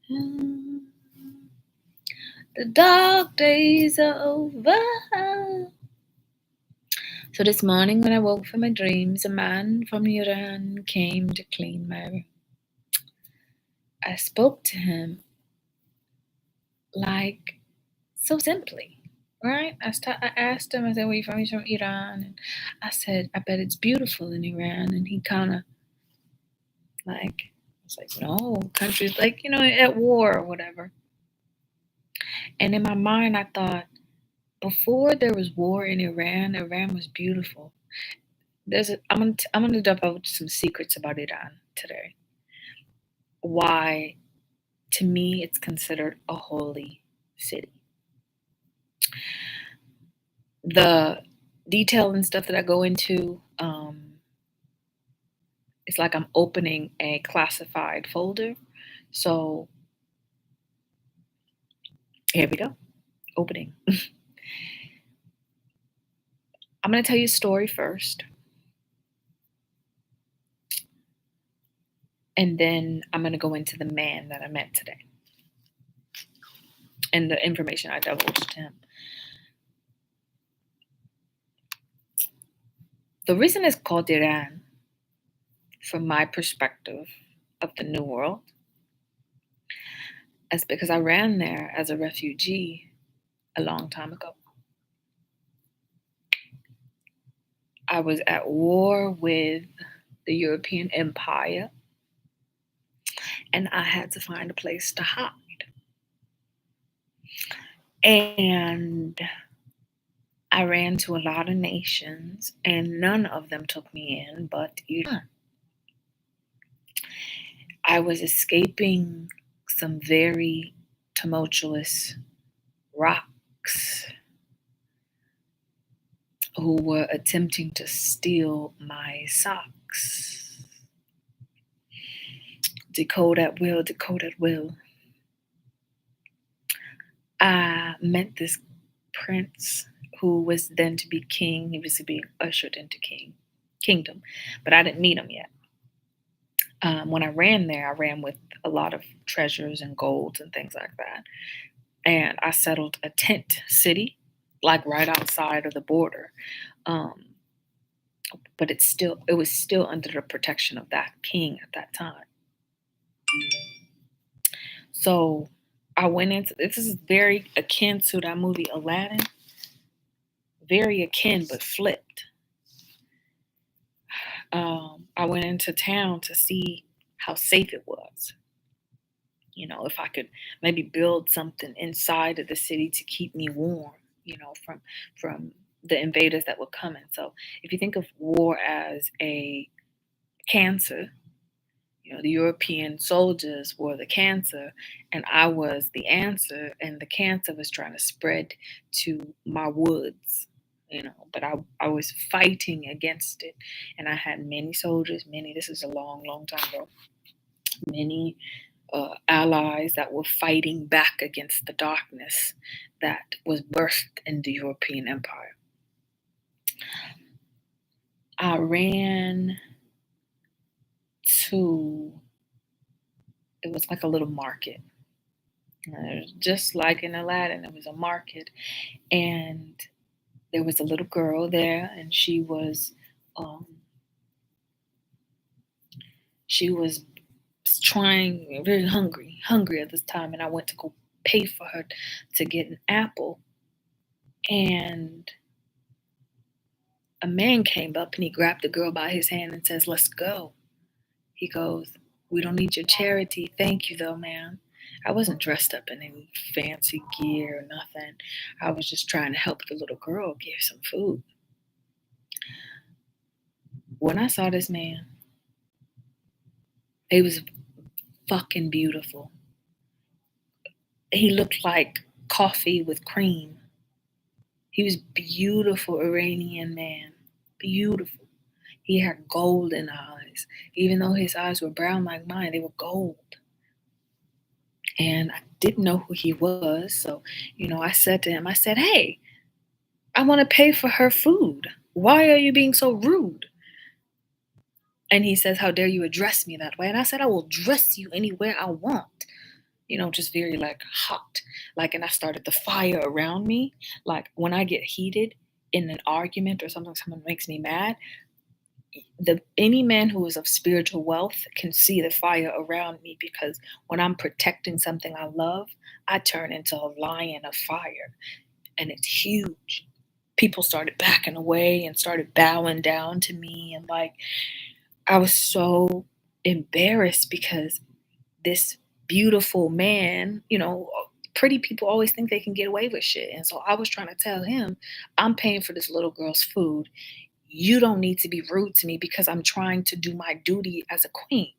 The dark days are over. So this morning when I woke from my dreams, a man from Iran came to clean my room. I spoke to him like so simply, right? I asked him, I said, where you from? He's from Iran. And I said, I bet it's beautiful in Iran. And he kind of like, it's like, no, country's like, at war or whatever. And in my mind, I thought, before there was war in Iran, Iran was beautiful. I'm gonna divulge some secrets about Iran today. Why, to me, it's considered a holy city. The detail and stuff that I go into, it's like I'm opening a classified folder. So here we go, opening. I'm gonna tell you a story first, and then I'm gonna go into the man that I met today and the information I divulged to him. The reason it's called Iran, from my perspective of the New World, is because I ran there as a refugee a long time ago. I was at war with the European Empire, and I had to find a place to hide. And I ran to a lot of nations, and none of them took me in but Iran. I was escaping some very tumultuous rocks who were attempting to steal my socks. Decode at will, decode at will. I met this prince who was then to be king. He was to be ushered into kingdom, but I didn't meet him yet. When I ran there, I ran with a lot of treasures and golds and things like that. And I settled a tent city, like right outside of the border. But it was still under the protection of that king at that time. So I went into, this is very akin to that movie Aladdin. Very akin, but flipped. I went into town to see how safe it was. If I could maybe build something inside of the city to keep me warm, from the invaders that were coming. So if you think of war as a cancer, the European soldiers were the cancer, and I was the answer, and the cancer was trying to spread to my woods, but I was fighting against it. And I had many soldiers, this is a long, long time ago, many allies that were fighting back against the darkness that was birthed in the European Empire. I ran to, it was like a little market. Just like in Aladdin, it was a market, and there was a little girl there, and she was trying, very hungry at this time, and I went to go pay for her to get an apple, and a man came up and he grabbed the girl by his hand and says, "Let's go." He goes, "We don't need your charity. Thank you though, man." I wasn't dressed up in any fancy gear or nothing. I was just trying to help the little girl get some food. When I saw this man, he was fucking beautiful. He looked like coffee with cream. He was beautiful Iranian man. Beautiful. He had golden eyes. Even though his eyes were brown like mine, they were gold. And I didn't know who he was. So, I said to him, I said, "Hey, I want to pay for her food. Why are you being so rude?" And he says, "How dare you address me that way?" And I said, "I will dress you anywhere I want. just very like hot. Like, and I started the fire around me. Like when I get heated in an argument or something, someone makes me mad, the any man who is of spiritual wealth can see the fire around me, because when I'm protecting something I love, I turn into a lion of fire, and it's huge. People started backing away and started bowing down to me, and like I was so embarrassed because this beautiful man, pretty people always think they can get away with shit. And so I was trying to tell him, I'm paying for this little girl's food. You don't need to be rude to me because I'm trying to do my duty as a queen.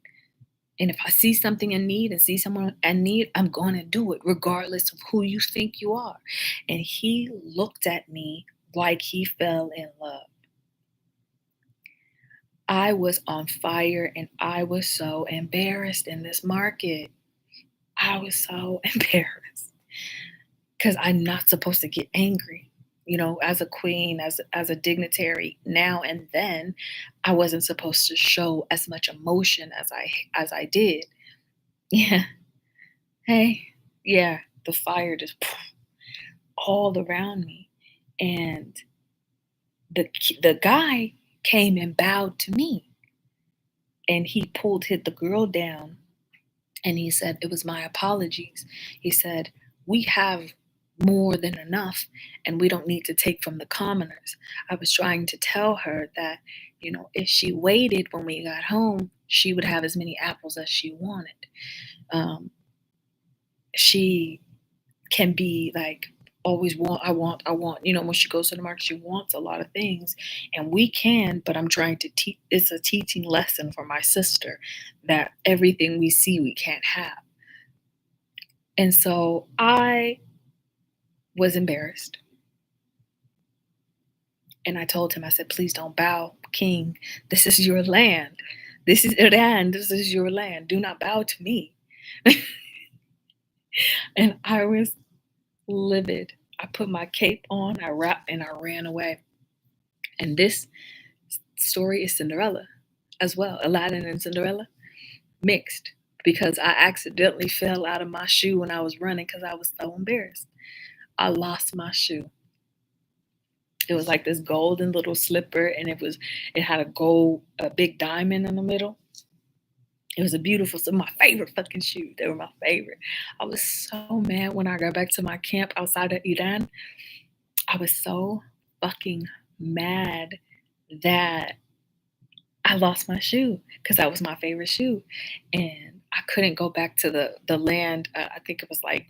And if I see something in need and see someone in need, I'm going to do it regardless of who you think you are. And he looked at me like he fell in love. I was on fire and I was so embarrassed in this market. I was so embarrassed because I'm not supposed to get angry. As a queen, as a dignitary, now and then, I wasn't supposed to show as much emotion as I did. Yeah. Hey. Yeah. The fire just all around me, and the guy came and bowed to me, and he hit the girl down, and he said, it was my apologies. He said, we have more than enough, and we don't need to take from the commoners. I was trying to tell her that, if she waited when we got home, she would have as many apples as she wanted. She can be like, always I want. When she goes to the market, she wants a lot of things, and we can, but I'm trying to teach, it's a teaching lesson for my sister that everything we see, we can't have. And so I was embarrassed. And I told him, I said, please don't bow, King. This is your land. This is Iran. This is your land. Do not bow to me. And I was livid. I put my cape on, I wrapped, and I ran away. And this story is Cinderella as well. Aladdin and Cinderella mixed, because I accidentally fell out of my shoe when I was running because I was so embarrassed. I lost my shoe. It was like this golden little slipper, and it had a big diamond in the middle. It was my favorite fucking shoe. They were my favorite. I was so mad when I got back to my camp outside of Iran. I was so fucking mad that I lost my shoe, because that was my favorite shoe. And I couldn't go back to the land. I think it was like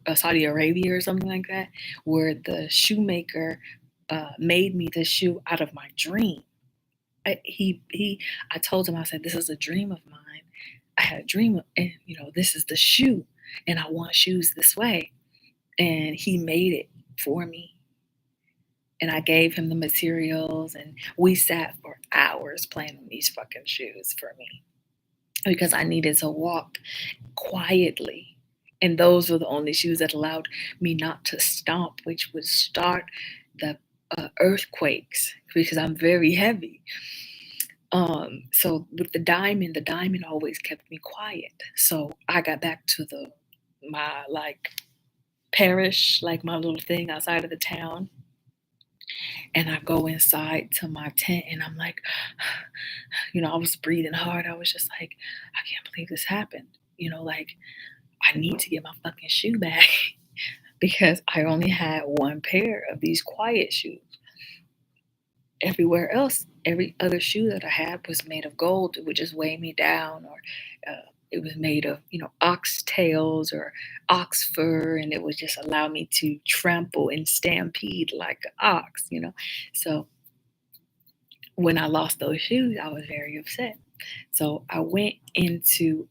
a Saudi Arabia or something like that, where the shoemaker made me this shoe out of my dream. I told him, I said, this is a dream of mine. I had a dream, and this is the shoe, and I want shoes this way. And he made it for me. And I gave him the materials, and we sat for hours playing on these fucking shoes for me, because I needed to walk quietly. And those were the only shoes that allowed me not to stomp, which would start the earthquakes, because I'm very heavy. So with the diamond always kept me quiet. So I got back to my like parish, like my little thing outside of the town. And I go inside to my tent, and I'm like, I was breathing hard. I was just like, I can't believe this happened. Like, I need to get my fucking shoe back because I only had one pair of these quiet shoes. Everywhere else, every other shoe that I had was made of gold. It would just weigh me down, or it was made of, ox tails or ox fur, and it would just allow me to trample and stampede like an ox. So when I lost those shoes, I was very upset. So I went into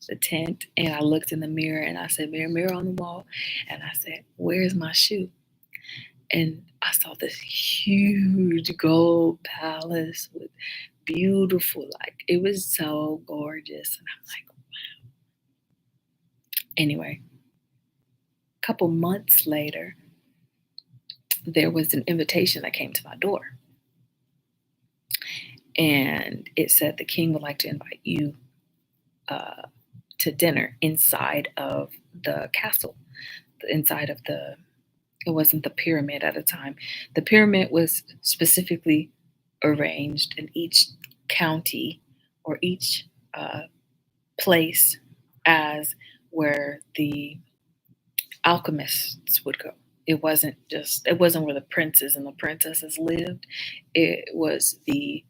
the tent, and I looked in the mirror, and I said, mirror, mirror on the wall. And I said, where's my shoe? And I saw this huge gold palace with beautiful, like, it was so gorgeous. And I'm like, wow. Anyway, a couple months later, there was an invitation that came to my door. and it said the king would like to invite you uh, to dinner inside of the castle, inside of the, it wasn't the pyramid at the time. The pyramid was specifically arranged in each county or each uh, place as where the alchemists would go. It wasn't where the princes and the princesses lived. It was the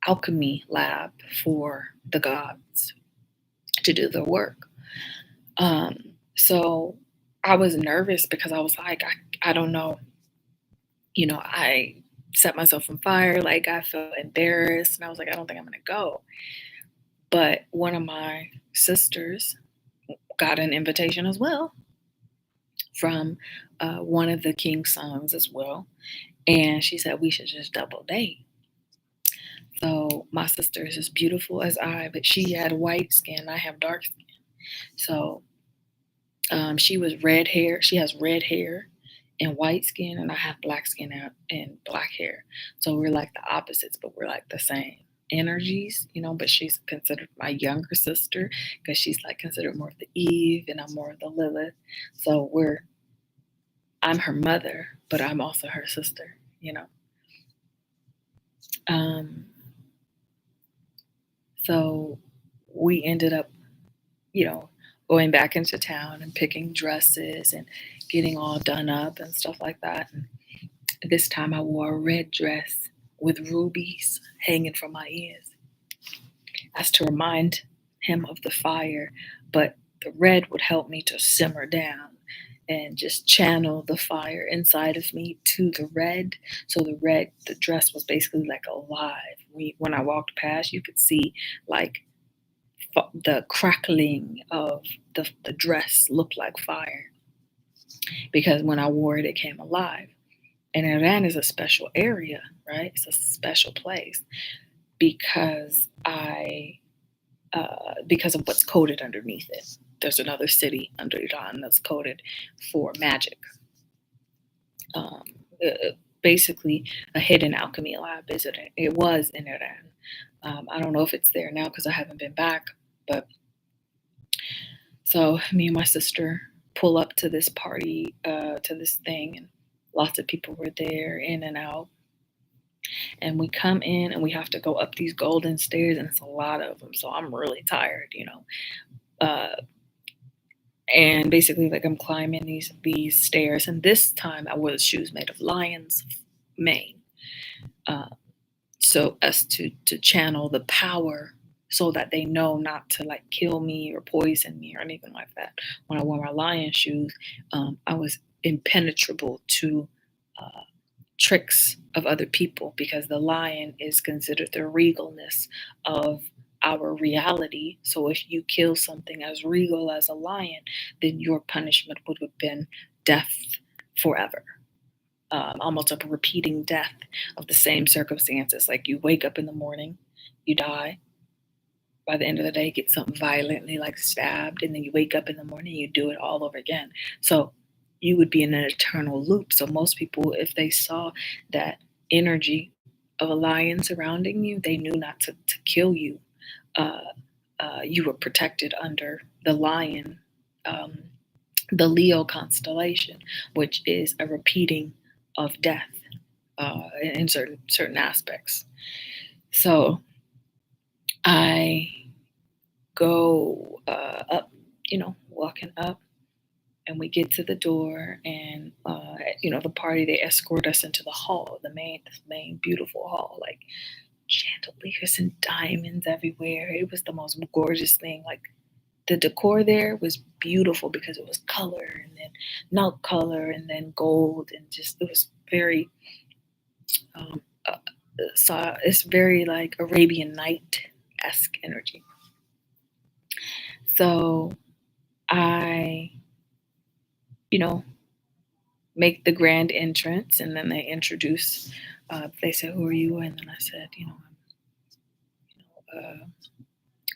alchemy lab for the gods to do their work. So I was nervous because I was like, I don't know, I set myself on fire. Like I felt embarrassed and I was like, I don't think I'm going to go. But one of my sisters got an invitation as well from one of the king's sons as well. And she said we should just double date. So my sister is as beautiful as I, but she had white skin. I have dark skin. So she was red hair. She has red hair and white skin, and I have black skin and black hair. So we're like the opposites, but we're like the same energies, But she's considered my younger sister because she's like considered more of the Eve, and I'm more of the Lilith. So I'm her mother, but I'm also her sister. Um, so we ended up, going back into town and picking dresses and getting all done up and stuff like that. And this time I wore a red dress with rubies hanging from my ears as to remind him of the fire, but the red would help me to simmer down and just channel the fire inside of me to the red. So the dress was basically like alive. When I walked past, you could see like the crackling of the dress looked like fire because when I wore it, it came alive. And Iran is a special area, right? It's a special place because because of what's coded underneath it. There's another city under Iran that's coded for magic. Um, Basically, a hidden alchemy lab it was in Iran. I don't know if it's there now because I haven't been back, but so me and my sister pull up to this party, to this thing, and lots of people were there, in and out. And we come in and we have to go up these golden stairs, and it's a lot of them. So I'm really tired. Uh, and basically, like I'm climbing these stairs, and this time I wore shoes made of lion's mane, uh, so as to channel the power so that they know not to like kill me or poison me or anything like that. When I wore my lion shoes, I was impenetrable to uh, tricks of other people because the lion is considered the regalness of our reality. So if you kill something as regal as a lion, then your punishment would have been death forever. Almost a repeating death of the same circumstances. Like you wake up in the morning, you die. By the end of the day, get something violently like stabbed, and then you wake up in the morning, you do it all over again. So you would be in an eternal loop. So most people, if they saw that energy of a lion surrounding you, they knew not to kill you. Uh, you were protected under the lion, um, the Leo constellation, which is a repeating of death in certain aspects. So I go up, walking up, and we get to the door, and the party they escort us into the hall, the main beautiful hall, like chandeliers and diamonds everywhere. It was the most gorgeous thing. Like the decor there was beautiful because it was color and then not color and then gold and just it was very um, uh, so it's very like Arabian Night-esque energy. So I, you know, make the grand entrance, and then they introduce. They said, "Who are you?" And then I said,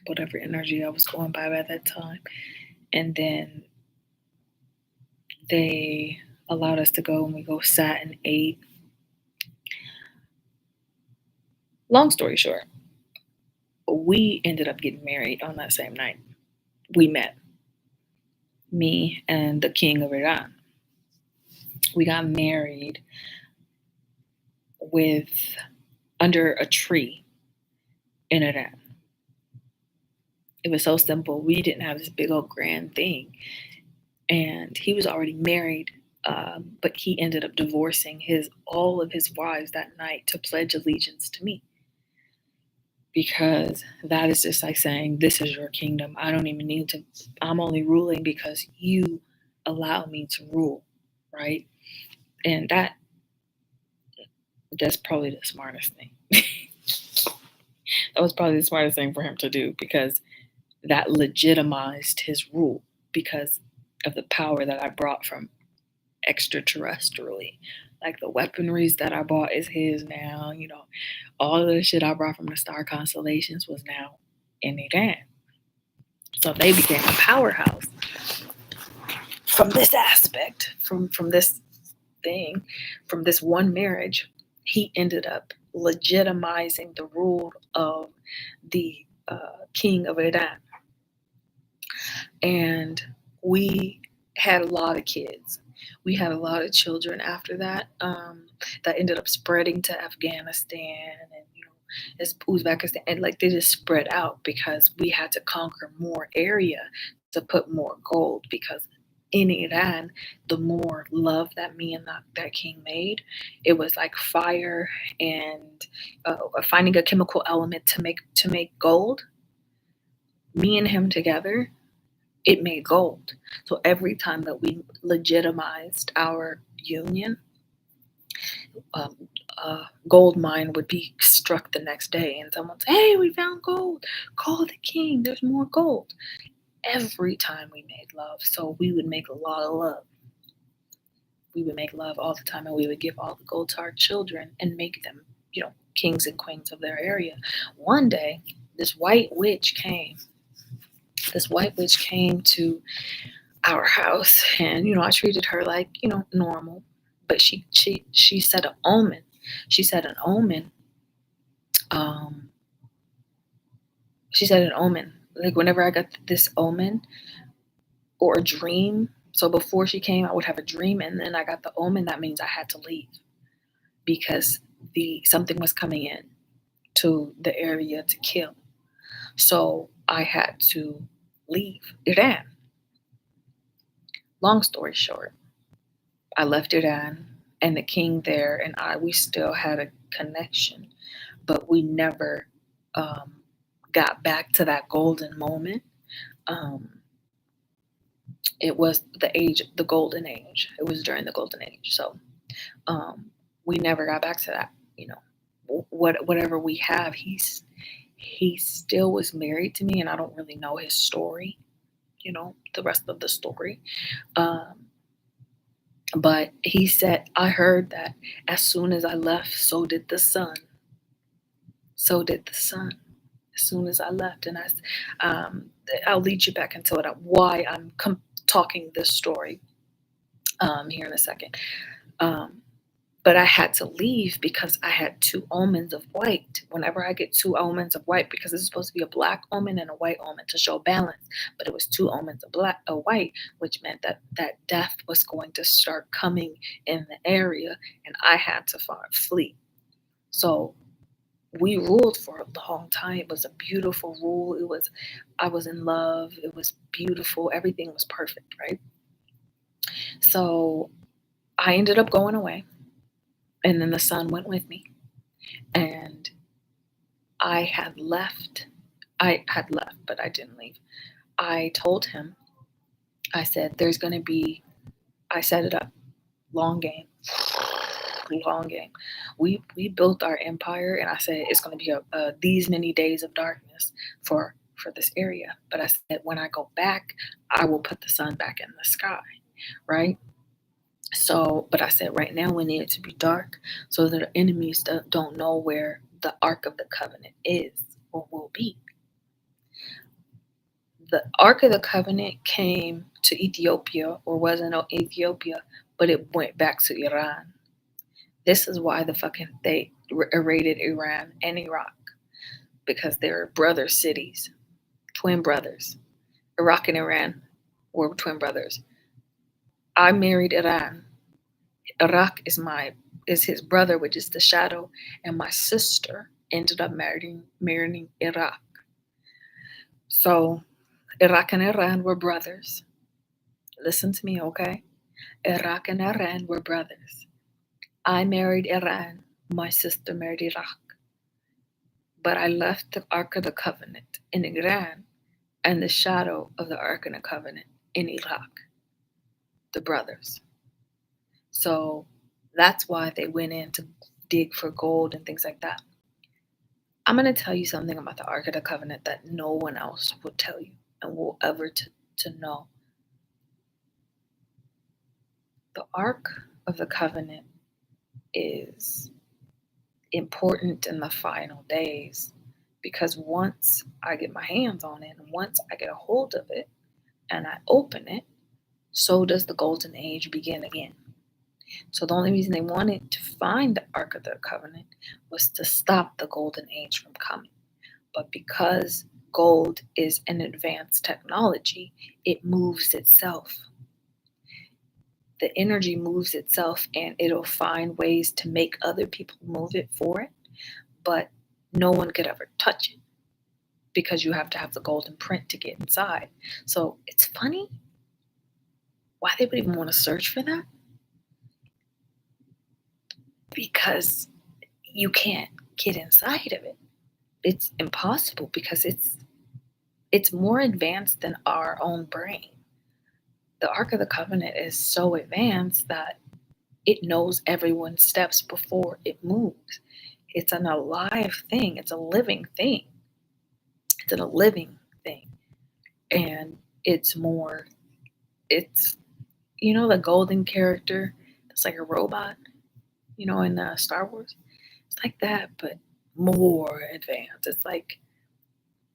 whatever energy I was going by that time. And then they allowed us to go, and we go sat and ate. Long story short, we ended up getting married on that same night. We met, me and the king of Iran. We got married with under a tree in Iran. It was so simple. We didn't have this big old grand thing. And he was already married, but he ended up divorcing all of his wives that night to pledge allegiance to me. Because that is just like saying, this is your kingdom. I don't even need to, I'm only ruling because you allow me to rule, right? And that's probably the smartest thing. That was probably the smartest thing for him to do, because that legitimized his rule because of the power that I brought from extraterrestrially. Like the weaponries that I bought is his now, all of the shit I brought from the star constellations was now in Iran. So they became a powerhouse from this aspect, from this thing, from this one marriage. He ended up legitimizing the rule of the king of Iran. And we had a lot of kids. We had a lot of children after that, that ended up spreading to Afghanistan and Uzbekistan, and like they just spread out because we had to conquer more area to put more gold. Because in Iran, the more love that me and that king made, it was like fire and finding a chemical element to make gold. Me and him together, it made gold. So every time that we legitimized our union, a gold mine would be struck the next day, and someone say, "Hey, we found gold. Call the king. There's more gold." Every time we made love, so we would make a lot of love. We would make love all the time, and we would give all the gold to our children and make them, kings and queens of their area. One day, this white witch came. This white witch came to our house, and I treated her like normal, but she said an omen. She said an omen. She said an omen. Like whenever I got this omen or a dream. So before she came, I would have a dream, and then I got the omen. That means I had to leave because something was coming in to the area to kill. So I had to leave Iran. Long story short, I left Iran, and the king there and we still had a connection, but we never got back to that golden moment. It was the golden age. It was during the golden age. So we never got back to that. Whatever we have, he still was married to me, and I don't really know his story, the rest of the story. But he said, I heard that as soon as I left, so did the sun. So did the sun. As soon as I left, and I'll lead you back into it, why I'm talking this story here in a second. But I had to leave because I had two omens of white. Whenever I get two omens of white, because it's supposed to be a black omen and a white omen to show balance, but it was two omens of white, which meant that death was going to start coming in the area, and I had to flee. So we ruled for a long time. It was a beautiful rule. I was in love. It was beautiful. Everything was perfect, right? So I ended up going away. And then the sun went with me. And I had left, but I didn't leave. I told him, I said, I set it up. Long game. We built our empire, and I said, it's going to be these many days of darkness for this area. But I said, when I go back, I will put the sun back in the sky, right? So, but I said, right now we need it to be dark so that the enemies don't know where the Ark of the Covenant is or will be. The Ark of the Covenant came to Ethiopia, or wasn't Ethiopia, but it went back to Iran. This is why they raided Iran and Iraq, because they're brother cities, twin brothers. Iraq and Iran were twin brothers. I married Iran. Iraq is his brother, which is the shadow, and my sister ended up marrying Iraq. So Iraq and Iran were brothers. Listen to me, okay? Iraq and Iran were brothers. I married Iran. My sister married Iraq. But I left the Ark of the Covenant in Iran and the shadow of the Ark of the Covenant in Iraq, the brothers. So that's why they went in to dig for gold and things like that. I'm going to tell you something about the Ark of the Covenant that no one else will tell you and will ever to know. The Ark of the Covenant is important in the final days because once I get my hands on it and once I get a hold of it and I open it, so does the golden age begin again. So the only reason they wanted to find the Ark of the Covenant was to stop the golden age from coming. But because gold is an advanced technology, it moves itself. The energy moves itself and it'll find ways to make other people move it for it, but no one could ever touch it because you have to have the golden print to get inside. So it's funny why they would even want to search for that, because you can't get inside of it. It's impossible because it's more advanced than our own brain. The Ark of the Covenant is so advanced that it knows everyone's steps before it moves. It's an alive thing. It's a living thing. It's a living thing. And it's the golden character that's like a robot, in Star Wars. It's like that, but more advanced. It's like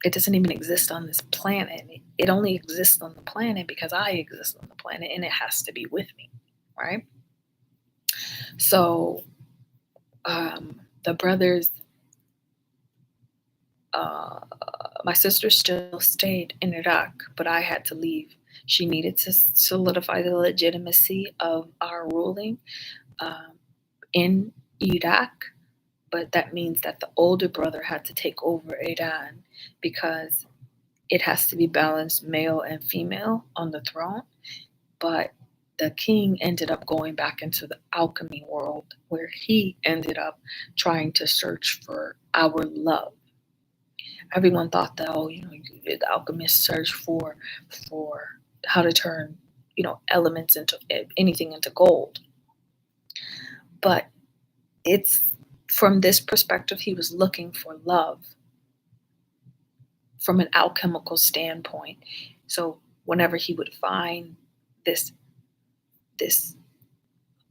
it doesn't even exist on this planet. It only exists on the planet because I exist on the planet and it has to be with me, right? So the brothers, my sister still stayed in Iraq, but I had to leave. She needed to solidify the legitimacy of our ruling in Iraq, but that means that the older brother had to take over Iran because it has to be balanced male and female on the throne. But the king ended up going back into the alchemy world where he ended up trying to search for our love. Everyone thought that, the alchemists search for how to turn, elements into anything into gold. But it's from this perspective, he was looking for love from an alchemical standpoint. So whenever he would find this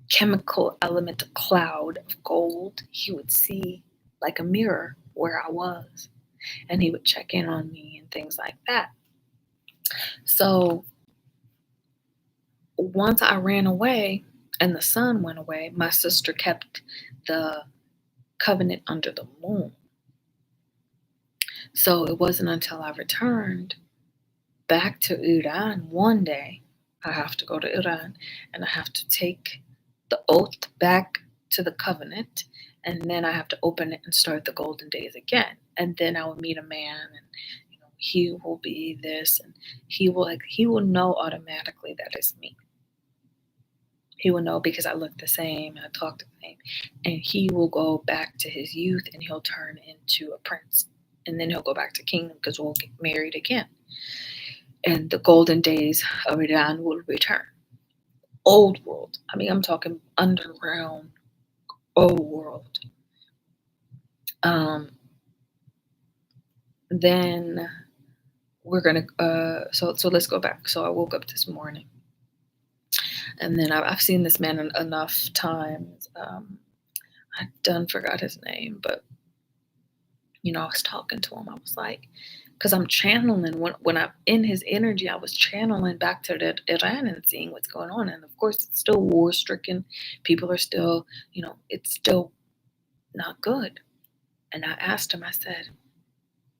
chemical element of cloud of gold, he would see like a mirror where I was, and he would check in on me and things like that. So once I ran away and the sun went away, my sister kept the covenant under the moon. So it wasn't until I returned back to Iran one day, I have to go to Iran and I have to take the oath back to the covenant, and then I have to open it and start the golden days again. And then I will meet a man, and he will be this, and he will know automatically that it's me. He will know because I look the same and I talk the same, and he will go back to his youth and he'll turn into a prince, and then he'll go back to kingdom because we'll get married again. And the golden days of Iran will return. Old world. I mean, I'm talking underground, old world. Then we're gonna. So let's go back. So I woke up this morning, and then I've seen this man enough times. I done forgot his name, but I was talking to him. I was like, because I'm channeling when I'm in his energy, I was channeling back to Iran and seeing what's going on. And of course, it's still war stricken. People are still, it's still not good. And I asked him, I said,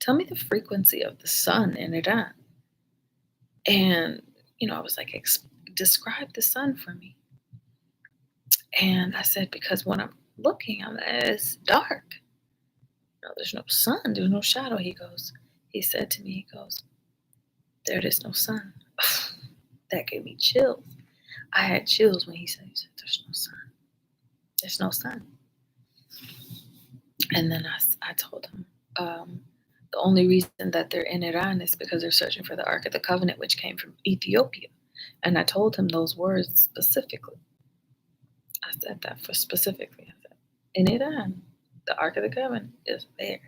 tell me the frequency of the sun in Iran. And, I was like, describe the sun for me. And I said, because when I'm looking, it's dark. There's no sun, there's no shadow. He said to me, he goes, there is no sun. That gave me chills. I had chills when he said, there's no sun. There's no sun. And then I told him, the only reason that they're in Iran is because they're searching for the Ark of the Covenant, which came from Ethiopia. And I told him those words specifically. I said that for specifically. I said, in Iran, the Ark of the Covenant is there.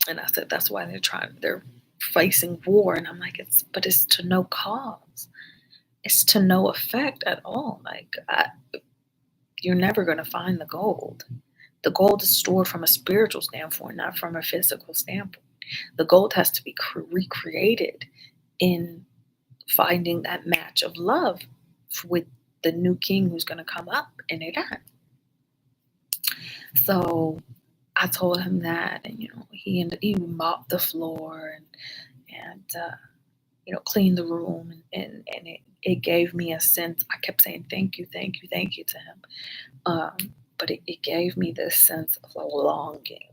And I said, that's why they're facing war. And I'm like, it's to no cause. It's to no effect at all. Like, you're never going to find the gold. The gold is stored from a spiritual standpoint, not from a physical standpoint. The gold has to be recreated in finding that match of love with the new king who's going to come up in Iran. So I told him that, and he mopped the floor and cleaned the room, and it gave me a sense. I kept saying thank you, thank you, thank you to him, but it gave me this sense of a longing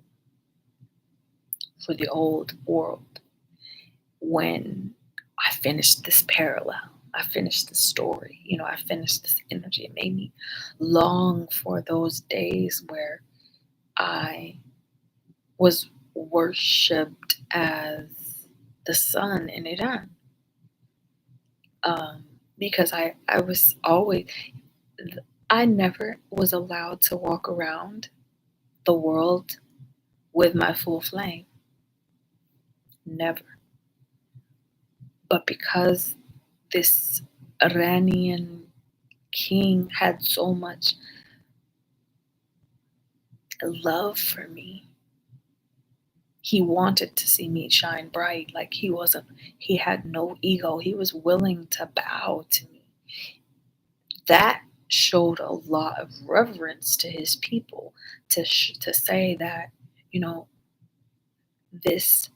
for the old world. When I finished this parallel, I finished this story, I finished this energy. It made me long for those days where I was worshipped as the sun in Iran. Because I was always, I never was allowed to walk around the world with my full flame. Never. But because this Iranian king had so much love for me, he wanted to see me shine bright. Like he had no ego. He was willing to bow to me. That showed a lot of reverence to his people, to say that, this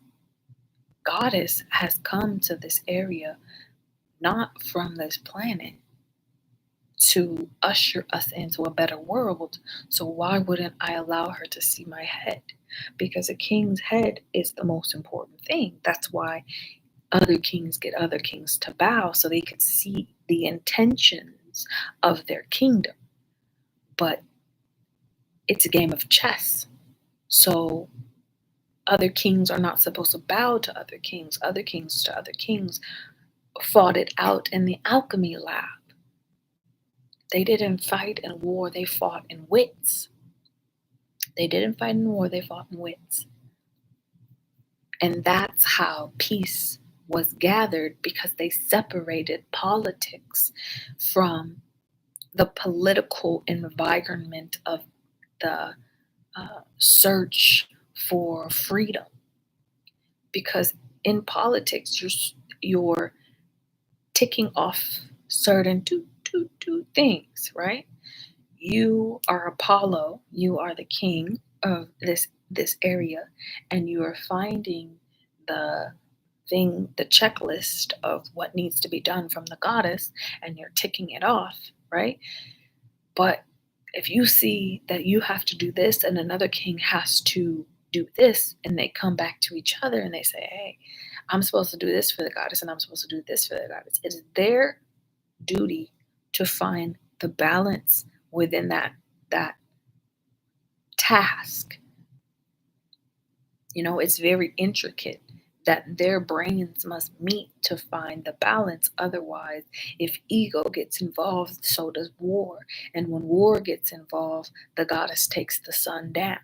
goddess has come to this area, not from this planet, to usher us into a better world. So why wouldn't I allow her to see my head? Because a king's head is the most important thing. That's why other kings get other kings to bow, so they could see the intentions of their kingdom. But it's a game of chess. So other kings are not supposed to bow to other kings. Other kings to other kings fought it out in the alchemy lab. They didn't fight in war, they fought in wits. They didn't fight in war, they fought in wits. And that's how peace was gathered, because they separated politics from the political environment of the search for freedom. Because in politics, you're ticking off certain two things, right? You are Apollo, you are the king of this area, and you are finding the the checklist of what needs to be done from the goddess, and you're ticking it off, right? But if you see that you have to do this and another king has to do this, and they come back to each other and they say, hey, I'm supposed to do this for the goddess and I'm supposed to do this for the goddess, it is their duty to find the balance within that task. It's very intricate, that their brains must meet to find the balance. Otherwise, if ego gets involved, so does war. And when war gets involved, the goddess takes the sun down.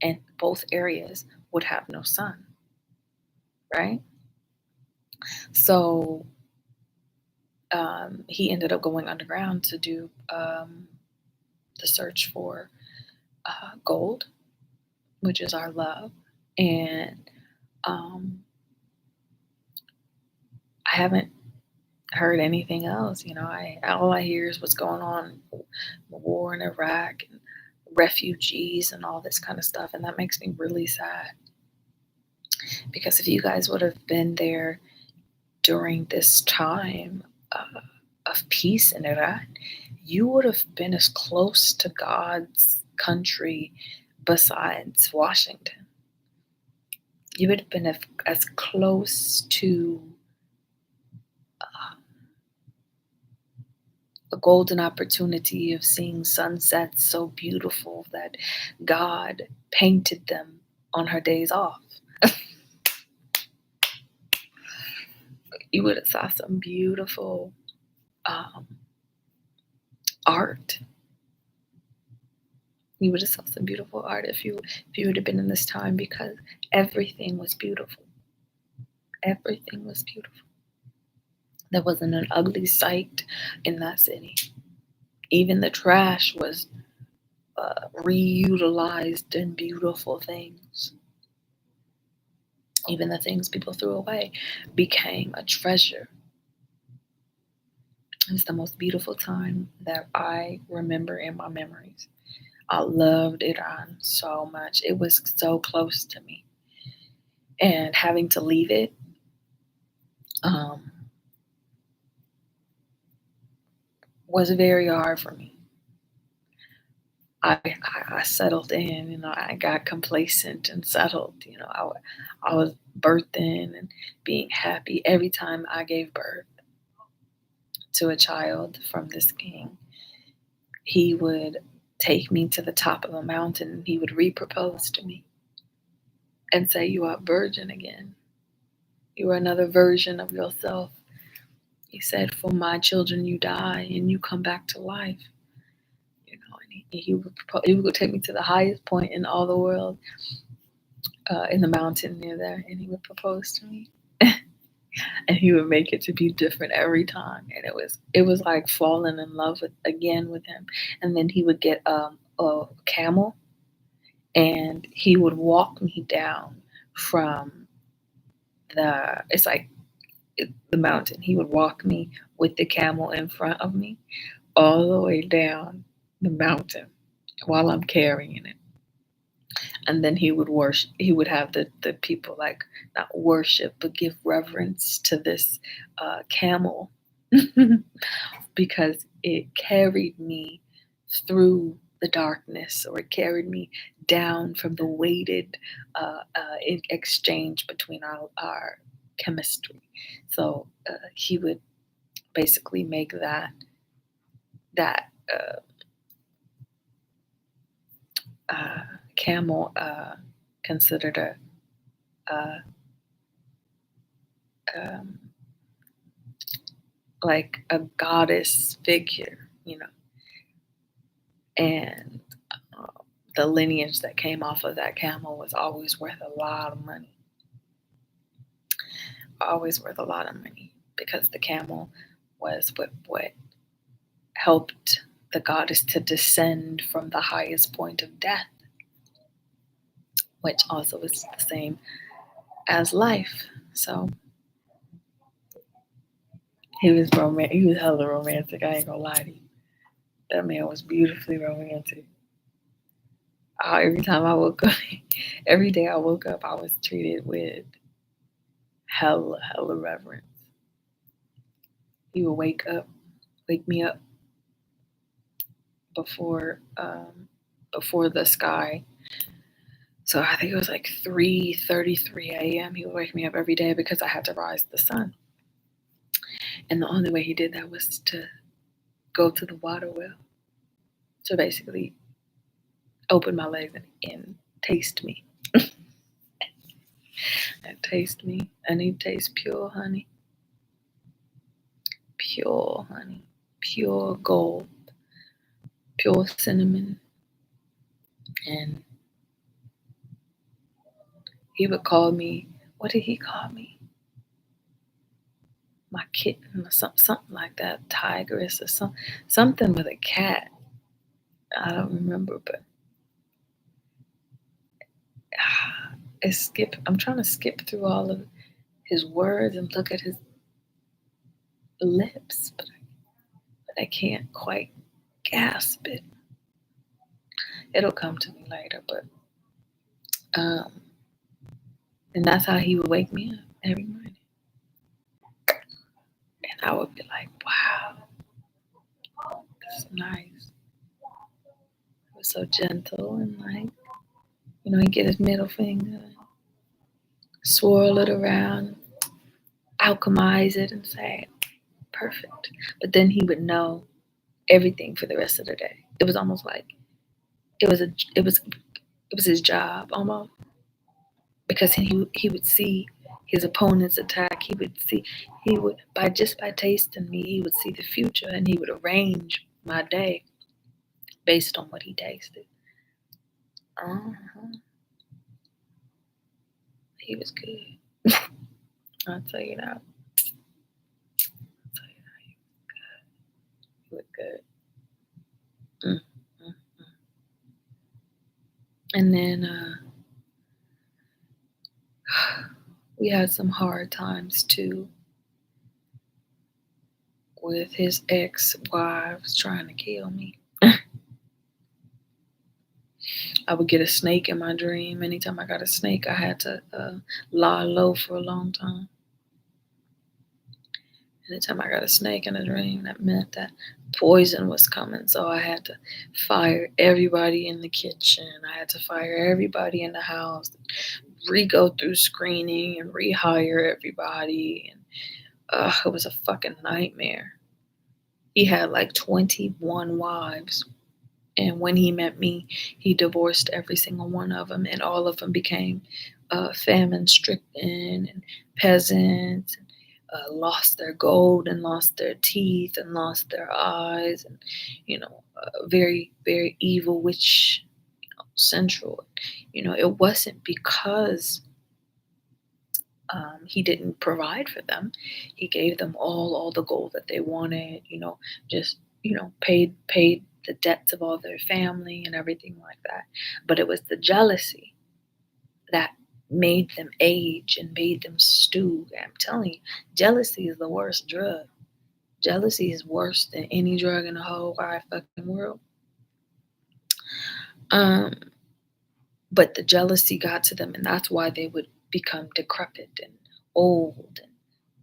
And both areas would have no sun, right? So he ended up going underground to do the search for gold, which is our love. And I haven't heard anything else. All I hear is what's going on, the war in Iraq, and refugees and all this kind of stuff. And that makes me really sad because if you guys would have been there during this time of peace in Iran, you would have been as close to God's country besides Washington. You would have been as close to a golden opportunity of seeing sunsets so beautiful that God painted them on her days off. You would have saw some beautiful art. You would have saw some beautiful art if you would have been in this time, because everything was beautiful. Everything was beautiful. There wasn't an ugly sight in that city. Even the trash was reutilized in beautiful things. Even the things people threw away became a treasure. It was the most beautiful time that I remember in my memories. I loved Iran so much. It was so close to me. And having to leave it was very hard for me. I settled in, I got complacent and settled. I was birthing and being happy every time I gave birth to a child from this king. He would take me to the top of a mountain and he would repropose to me and say, "You are virgin again. You are another version of yourself." He said, "For my children, you die and you come back to life." And he would take me to the highest point in all the world, in the mountain near there, and he would propose to me. And he would make it to be different every time, and it was like falling in love again with him. And then he would get a camel, and he would walk me down from the mountain. He would walk me with the camel in front of me all the way down the mountain while I'm carrying it. And then he would worship. He would have the people, like, not worship but give reverence to this camel because it carried me through the darkness, or it carried me down from the weighted exchange between our chemistry. So he would basically make that camel considered like a goddess figure, and the lineage that came off of that camel was always worth a lot of money. Always worth a lot of money, because the camel was what helped the goddess to descend from the highest point of death, which also is the same as life. So he was He was hella romantic. I ain't gonna lie to you. That man was beautifully romantic. Every time I woke up, every day I woke up, I was treated with hella reverence. He would wake me up before the sky. So I think it was like 3:33 a.m. He would wake me up every day because I had to rise the sun. And the only way he did that was to go to the water well. So basically open my legs and taste me. And taste me. And he tastes pure honey. Pure honey. Pure gold. Pure cinnamon. And he would call me, what did he call me? My kitten or something like that, tigress or something with a cat. I don't remember, but I'm trying to skip through all of his words and look at his lips, but I can't quite grasp it. It'll come to me later, but um, and that's how he would wake me up every morning, and I would be like, "Wow, that's nice." It was so gentle and like, he'd get his middle finger, swirl it around, alchemize it, and say, "Perfect." But then he would know everything for the rest of the day. It was almost like it was a it was his job almost, because he would see his opponent's attack. He would by tasting me, he would see the future, and he would arrange my day based on what he tasted. Uh-huh. He was good. I'll tell you that. He was good. Mm-hmm. And then we had some hard times too, with his ex-wives trying to kill me. I would get a snake in my dream. Anytime I got a snake, I had to lie low for a long time. Anytime I got a snake in a dream, that meant that poison was coming. So I had to fire everybody in the kitchen. I had to fire everybody in the house, re-go through screening and rehire everybody. And it was a fucking nightmare. He had like 21 wives. And when he met me, he divorced every single one of them, and all of them became famine stricken and peasants, and lost their gold and lost their teeth and lost their eyes, and very, very evil witch central. It wasn't because he didn't provide for them. He gave them all the gold that they wanted. Just paid the debts of all their family and everything like that. But it was the jealousy that made them age and made them stew. I'm telling you, jealousy is the worst drug. Jealousy is worse than any drug in the whole wide fucking world. Um, but the jealousy got to them, and that's why they would become decrepit and old and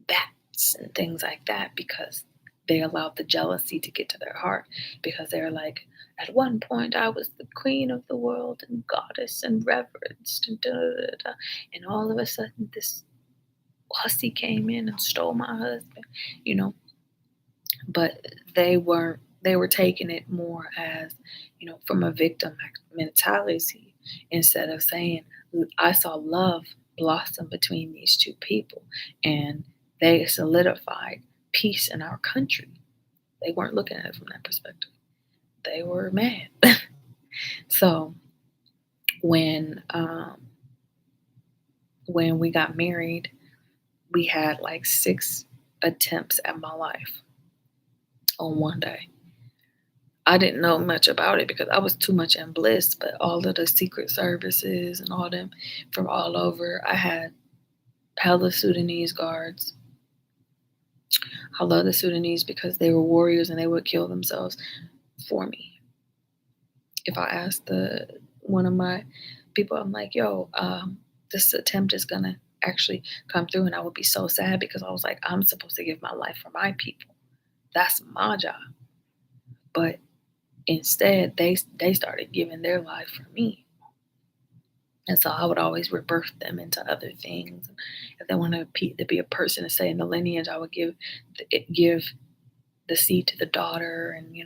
bats and things like that, because they allowed the jealousy to get to their heart, because they're like, at one point I was the queen of the world and goddess and reverenced and da da da, and all of a sudden this hussy came in and stole my husband, you know. But they were taking it more as, from a victim mentality, instead of saying, I saw love blossom between these two people, and they solidified peace in our country. They weren't looking at it from that perspective. They were mad. So when we got married, we had like 6 attempts at my life on one day. I didn't know much about it because I was too much in bliss, but all of the secret services and all them from all over, I had hella Sudanese guards. I love the Sudanese because they were warriors and they would kill themselves for me. If I asked one of my people, I'm like, yo, this attempt is gonna actually come through, and I would be so sad because I was like, I'm supposed to give my life for my people. That's my job. But instead, they started giving their life for me. And so I would always rebirth them into other things. If they wanted to be a person to stay in the lineage, I would give the seed to the daughter, and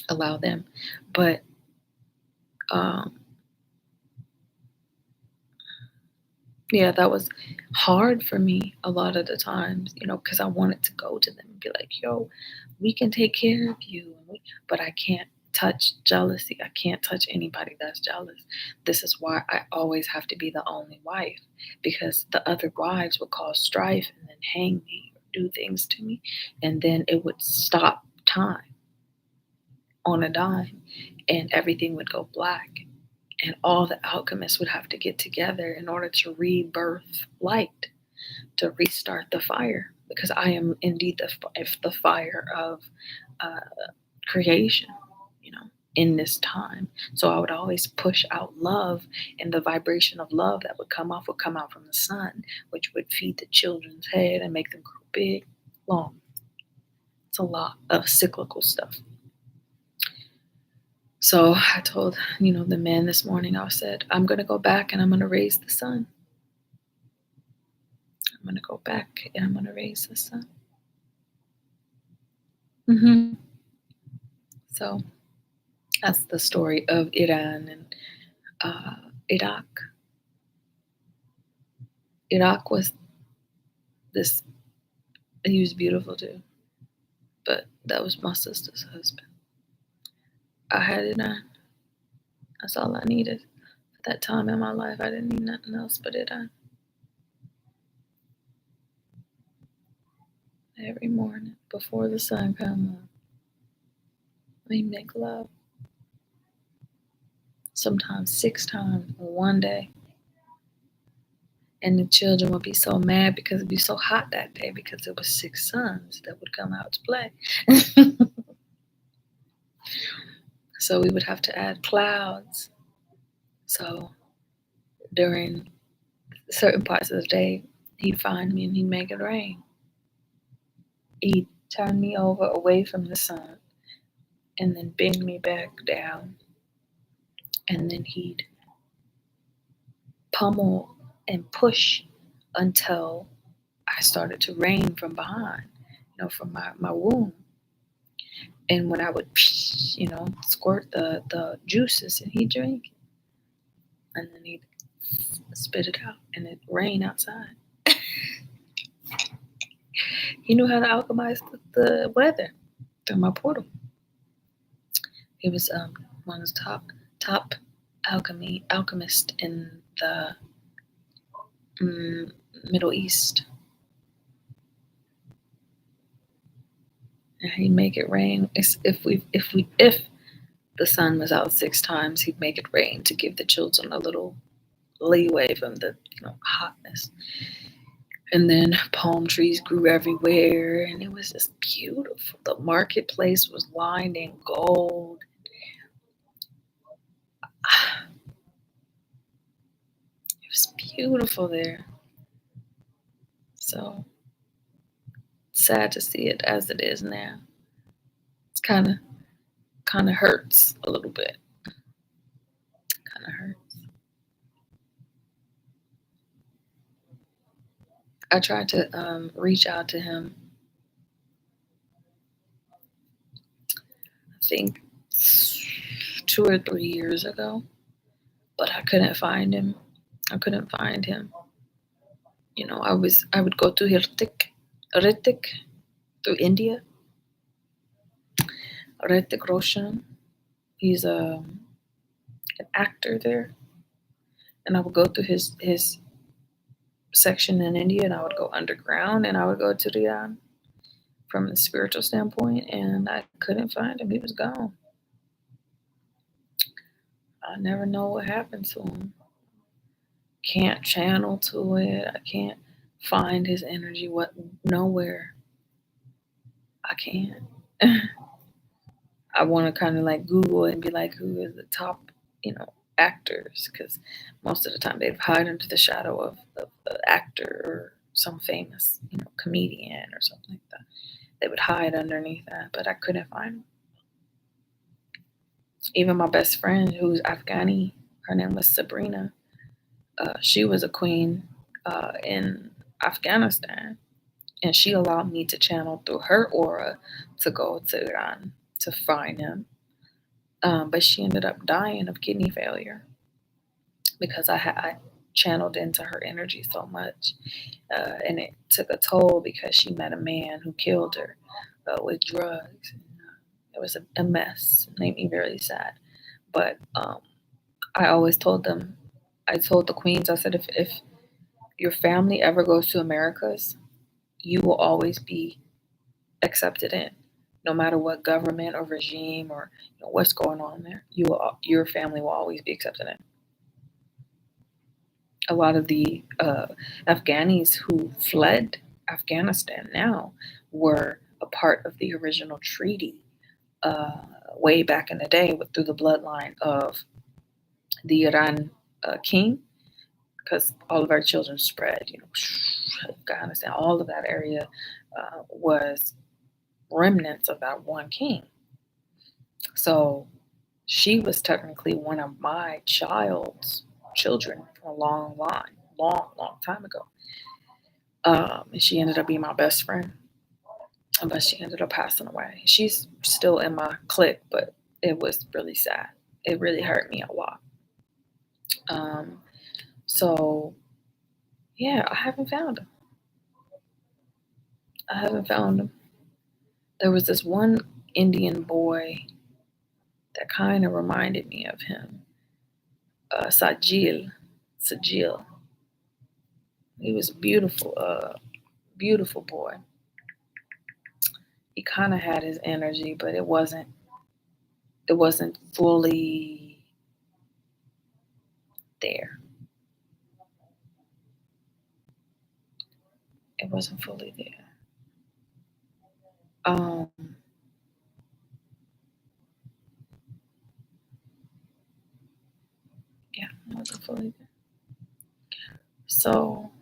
allow them. But yeah, that was hard for me a lot of the times, because I wanted to go to them and be like, yo, we can take care of you. But I can't touch jealousy. I can't touch anybody that's jealous. This is why I always have to be the only wife, because the other wives would cause strife and then hang me or do things to me. And then it would stop time on a dime, and everything would go black. And all the alchemists would have to get together in order to rebirth light, to restart the fire, because I am indeed the fire of creation, in this time. So I would always push out love, and the vibration of love that would come off would come out from the sun, which would feed the children's head and make them grow big, long. It's a lot of cyclical stuff. So I told, the man this morning, I said, I'm going to go back and I'm going to raise the sun. I'm going to go back and I'm going to raise the sun. So that's the story of Iran and Iraq. Iraq was this, he was beautiful too, but that was my sister's husband. I had Iran. That's all I needed. At that time in my life, I didn't need nothing else but Iran. Every morning before the sun comes up, we make love. Sometimes 6 times in one day. And the children would be so mad because it'd be so hot that day because it was 6 suns that would come out to play. So we would have to add clouds. So during certain parts of the day, he'd find me and he'd make it rain. He'd turn me over away from the sun and then bring me back down. And then he'd pummel and push until I started to rain from behind, from my womb. And when I would, squirt the juices and he'd drink, and then he'd spit it out and it'd rain outside. He knew how to alchemize the weather through my portal. He was one of the top alchemist in the Middle East. And he'd make it rain. If the sun was out 6 times, he'd make it rain to give the children a little leeway from the hotness. And then palm trees grew everywhere, and it was just beautiful. The marketplace was lined in gold. It was beautiful there. So sad to see it as it is now. It's kind of hurts a little bit. Kind of hurts. I tried to reach out to him. I think 2 or 3 years ago, but I couldn't find him. I would go to Hrithik through India. Hrithik Roshan. He's an actor there, and I would go through his section in India, and I would go underground, and I would go to Iran from a spiritual standpoint, and I couldn't find him. He was gone. I never know what happened to him. Can't channel to it. I can't find his energy. Nowhere. I can't. I want to kind of like Google and be like, who is the top, actors? Because most of the time they'd hide under the shadow of an actor or some famous, comedian or something like that. They would hide underneath that, but I couldn't find him. Even my best friend, who's Afghani, her name was Sabrina. She was a queen in Afghanistan, and she allowed me to channel through her aura to go to Iran to find him. But she ended up dying of kidney failure because I channeled into her energy so much, and it took a toll because she met a man who killed her with drugs. It was a mess. It made me very sad. But I always told them, I told the queens, I said, if your family ever goes to Americas, you will always be accepted in, no matter what government or regime or what's going on there. Your family will always be accepted in. A lot of the Afghanis who fled Afghanistan now were a part of the original treaty way back in the day through the bloodline of the Iran king, because all of our children spread, Afghanistan, all of that area was remnants of that one king. So she was technically one of my child's children for a long time ago. And she ended up being my best friend, but she ended up passing away. She's still in my clique, but it was really sad. It really hurt me a lot. Um, so yeah, I haven't found him. I haven't found him. There was this one Indian boy that kind of reminded me of him, Sajil. Sajil. He was a beautiful boy. He kind of had his energy, but it wasn't fully there. It wasn't fully there. Um, yeah, it wasn't fully there. So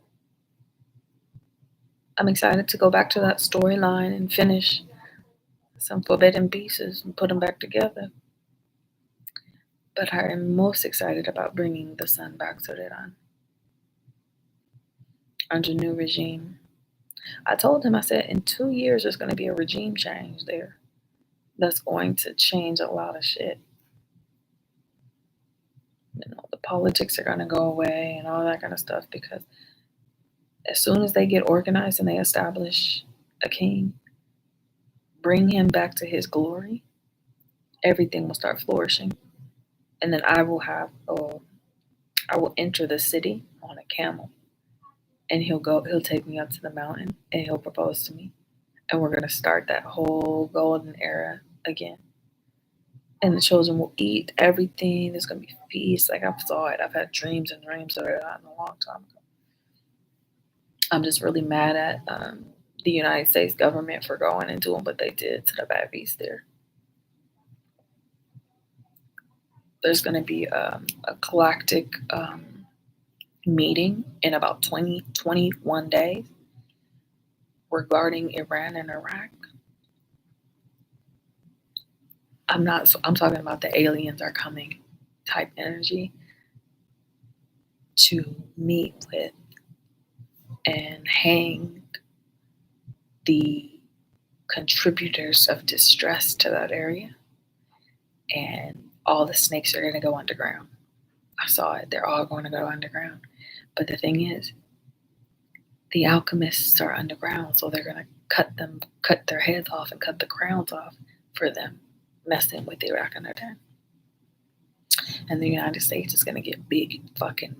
I'm excited to go back to that storyline and finish some Forbidden Pieces and put them back together. But I am most excited about bringing the sun back to Iran under new regime. I told him, I said, in 2 years, there's going to be a regime change there that's going to change a lot of shit. The politics are going to go away and all that kind of stuff, because as soon as they get organized and they establish a king, bring him back to his glory, everything will start flourishing. And then I will enter the city on a camel, and he'll take me up to the mountain and he'll propose to me. And we're going to start that whole golden era again. And the children will eat everything. There's going to be feasts. Like, I saw it. I've had dreams and dreams of it a long time ago. I'm just really mad at the United States government for going and doing what they did to the babies there. There's going to be a galactic meeting in about 21 days regarding Iran and Iraq. I'm talking about the aliens are coming type energy to meet with and hang the contributors of distress to that area, and all the snakes are going to go underground. I saw it. They're all going to go underground. But the thing is, the alchemists are underground, so they're going to cut their heads off and cut the crowns off for them messing with Iraq and Iran. And the United States is going to get big fucking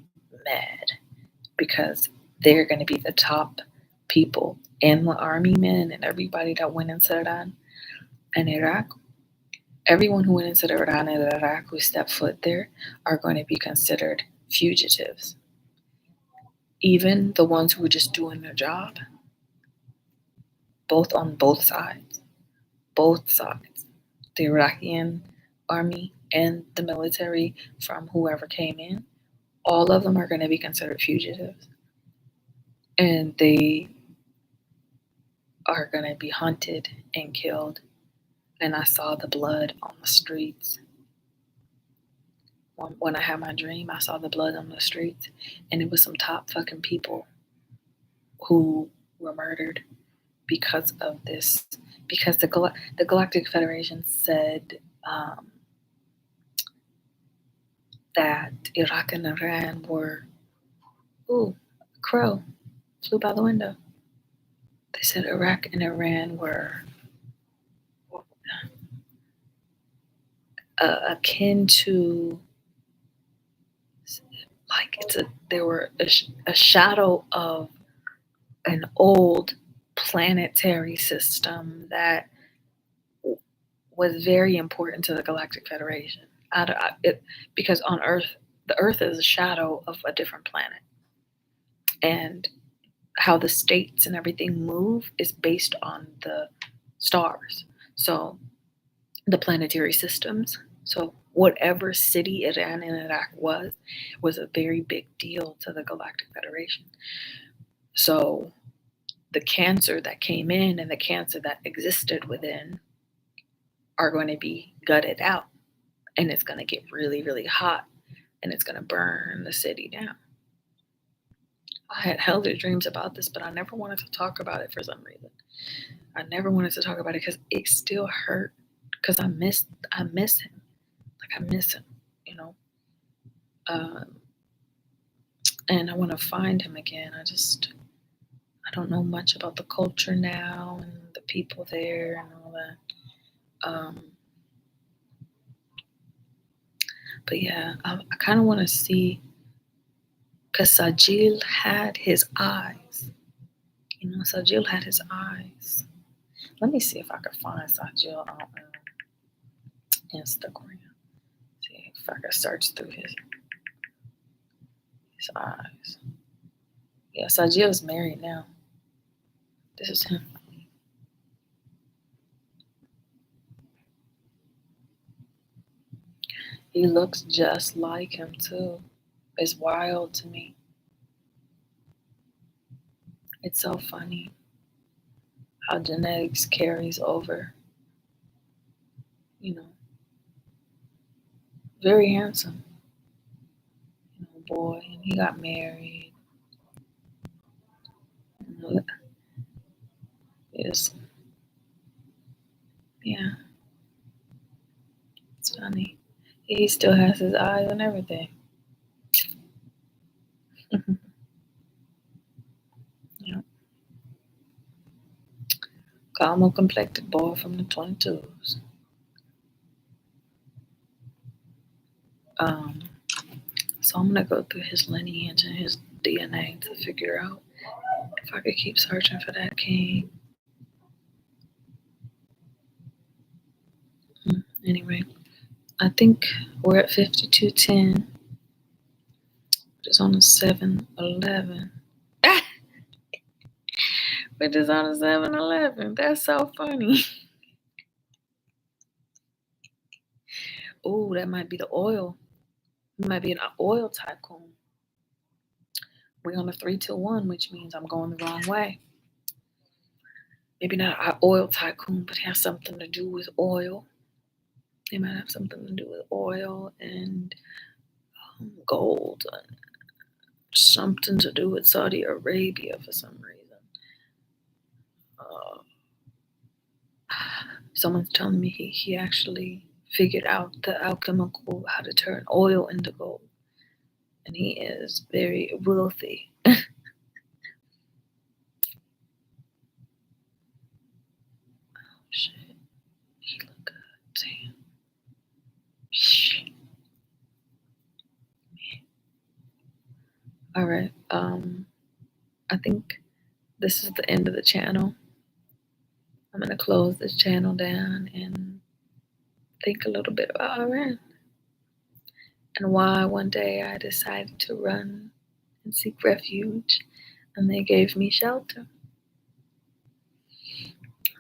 mad, because they're going to be the top people and the army men and everybody that went into Iran and Iraq. Everyone who went into Iran and Iraq who stepped foot there are going to be considered fugitives. Even the ones who were just doing their job, on both sides, the Iraqi army and the military from whoever came in, all of them are going to be considered fugitives. And they are going to be hunted and killed. And I saw the blood on the streets. When I had my dream, I saw the blood on the streets. And it was some top fucking people who were murdered because of this. Because the Galactic Federation said that Iraq and Iran were... Ooh, a crow flew by the window. They said Iraq and Iran were akin to, like, they were a shadow of an old planetary system that was very important to the Galactic Federation. Because on Earth, the Earth is a shadow of a different planet, and how the states and everything move is based on the stars. So the planetary systems. So whatever city Iran in Iraq was a very big deal to the Galactic Federation. So the cancer that came in and the cancer that existed within are going to be gutted out, and it's going to get really, really hot, and it's going to burn the city down. I had hella dreams about this, but I never wanted to talk about it for some reason. I never wanted to talk about it because it still hurt. Because I miss him. Like I miss him, you know. And I want to find him again. I don't know much about the culture now and the people there and all that. But yeah, I kind of want to see, because Sajil had his eyes. You know, Sajil had his eyes. Let me see if I can find Sajil on Instagram. See if I can search through his eyes. Yeah, Sajil's married now. This is him. He looks just like him too. It's wild to me. It's so funny how genetics carries over. You know, very handsome. You know, boy, and he got married. You know, it's, yeah, it's funny. He still has his eyes and everything. Yeah, caramel complected boy from the 22s. Um, so I'm gonna go through his lineage and his DNA to figure out if I could keep searching for that king. Anyway, I think we're at 52:10. It's on a 7-Eleven. We're just on a 7-Eleven. That's so funny. Oh, that might be the oil. It might be an oil tycoon. We're on a 3-2-1, which means I'm going the wrong way. Maybe not an oil tycoon, but has something to do with oil. It might have something to do with oil and gold. Something to do with Saudi Arabia for some reason. Someone's telling me he actually figured out the alchemical, how to turn oil into gold. And he is very wealthy. Oh, shit. He look good. Damn. Shit. All right. I think this is the end of the channel. I'm going to close this channel down and think a little bit about Iran and why one day I decided to run and seek refuge, and they gave me shelter.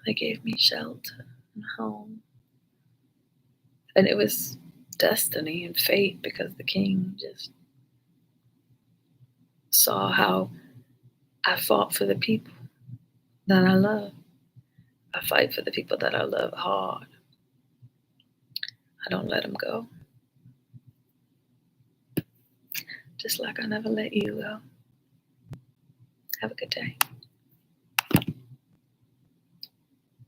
They gave me shelter and home. And it was destiny and fate, because the king just saw how I fought for the people that I love. I fight for the people that I love hard. I don't let them go. Just like I never let you go. Have a good day.